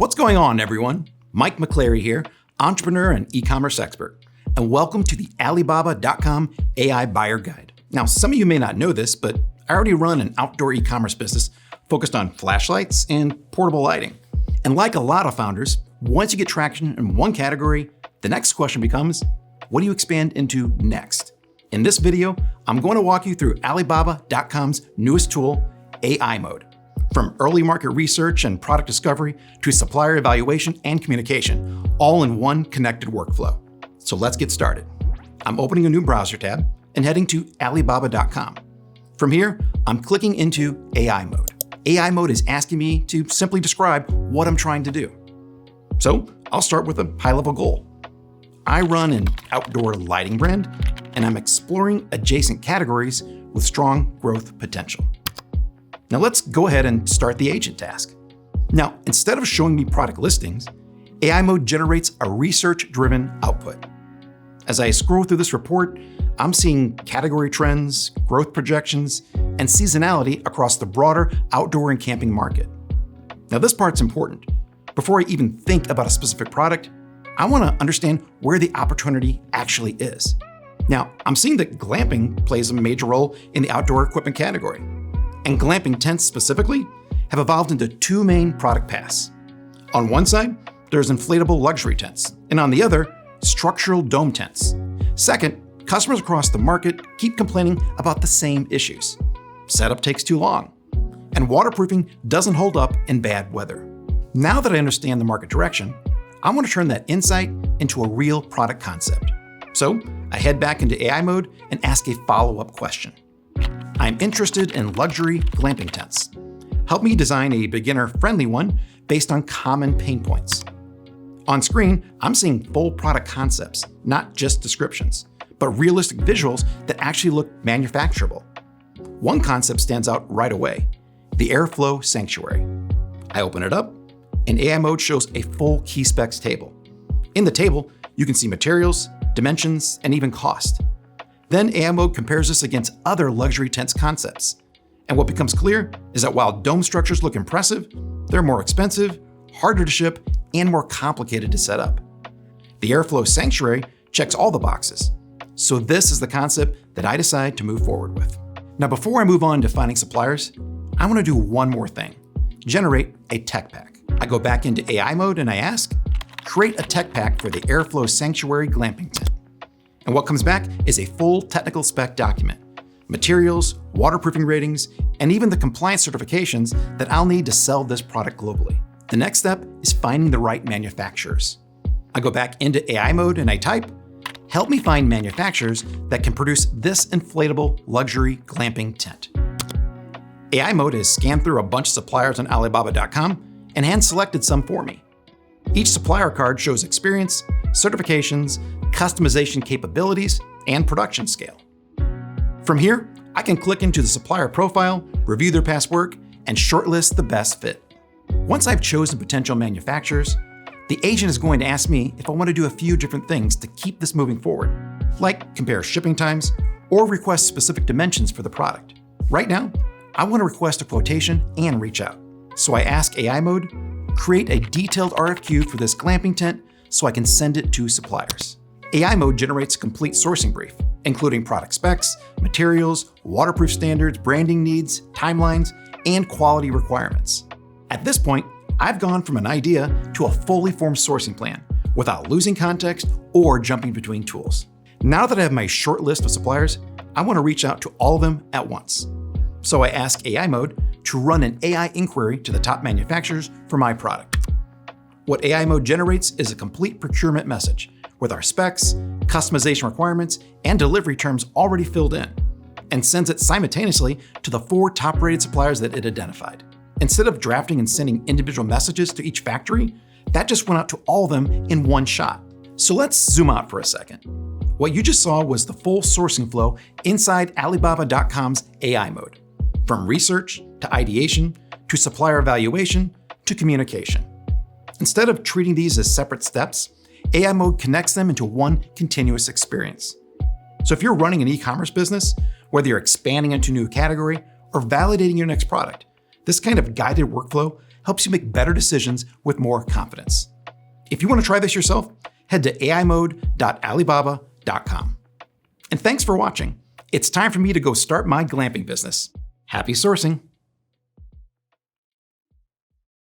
What's going on, everyone? Mike McClary here, entrepreneur and e-commerce expert, and welcome to the Alibaba.com AI Buyer Guide. Now, some of you may not know this, but I already run an outdoor e-commerce business focused on flashlights and portable lighting. And like a lot of founders, once you get traction in one category, the next question becomes, what do you expand into next? In this video, I'm going to walk you through Alibaba.com's newest tool, AI Mode. From early market research and product discovery to supplier evaluation and communication, all in one connected workflow. So let's get started. I'm opening a new browser tab and heading to Alibaba.com. From here, I'm clicking into AI Mode. AI Mode is asking me to simply describe what I'm trying to do. So I'll start with a high-level goal. I run an outdoor lighting brand, and I'm exploring adjacent categories with strong growth potential. Now let's go ahead and start the agent task. Now, instead of showing me product listings, AI Mode generates a research-driven output. As I scroll through this report, I'm seeing category trends, growth projections, and seasonality across the broader outdoor and camping market. Now this part's important. Before I even think about a specific product, I want to understand where the opportunity actually is. Now, I'm seeing that glamping plays a major role in the outdoor equipment category. And glamping tents specifically have evolved into two main product paths. On one side, there's inflatable luxury tents, and on the other, structural dome tents. Second, customers across the market keep complaining about the same issues. Setup takes too long, and waterproofing doesn't hold up in bad weather. Now that I understand the market direction, I want to turn that insight into a real product concept. So I head back into AI Mode and ask a follow-up question. I'm interested in luxury glamping tents. Help me design a beginner-friendly one based on common pain points. On screen, I'm seeing full product concepts, not just descriptions, but realistic visuals that actually look manufacturable. One concept stands out right away, the Airflow Sanctuary. I open it up, and AI Mode shows a full key specs table. In the table, you can see materials, dimensions, and even cost. Then AI Mode compares this against other luxury tents concepts. And what becomes clear is that while dome structures look impressive, they're more expensive, harder to ship, and more complicated to set up. The Airflow Sanctuary checks all the boxes. So this is the concept that I decide to move forward with. Now, before I move on to finding suppliers, I want to do one more thing, generate a tech pack. I go back into AI Mode and I ask, create a tech pack for the Airflow Sanctuary glamping tent. And what comes back is a full technical spec document, materials, waterproofing ratings, and even the compliance certifications that I'll need to sell this product globally. The next step is finding the right manufacturers. I go back into AI Mode and I type, help me find manufacturers that can produce this inflatable luxury glamping tent. AI Mode has scanned through a bunch of suppliers on Alibaba.com and hand-selected some for me. Each supplier card shows experience, certifications, customization capabilities, and production scale. From here, I can click into the supplier profile, review their past work, and shortlist the best fit. Once I've chosen potential manufacturers, the agent is going to ask me if I want to do a few different things to keep this moving forward, like compare shipping times or request specific dimensions for the product. Right now, I want to request a quotation and reach out. So I ask AI Mode, create a detailed RFQ for this glamping tent so I can send it to suppliers. AI Mode generates a complete sourcing brief, including product specs, materials, waterproof standards, branding needs, timelines, and quality requirements. At this point, I've gone from an idea to a fully formed sourcing plan without losing context or jumping between tools. Now that I have my short list of suppliers, I want to reach out to all of them at once. So I ask AI Mode to run an AI inquiry to the top manufacturers for my product. What AI Mode generates is a complete procurement message with our specs, customization requirements, and delivery terms already filled in, and sends it simultaneously to the 4 top-rated suppliers that it identified. Instead of drafting and sending individual messages to each factory, that just went out to all of them in one shot. So let's zoom out for a second. What you just saw was the full sourcing flow inside Alibaba.com's AI Mode, from research to ideation to supplier evaluation to communication. Instead of treating these as separate steps, AI Mode connects them into one continuous experience. So if you're running an e-commerce business, whether you're expanding into a new category or validating your next product, this kind of guided workflow helps you make better decisions with more confidence. If you want to try this yourself, head to aimode.alibaba.com. And thanks for watching. It's time for me to go start my glamping business. Happy sourcing!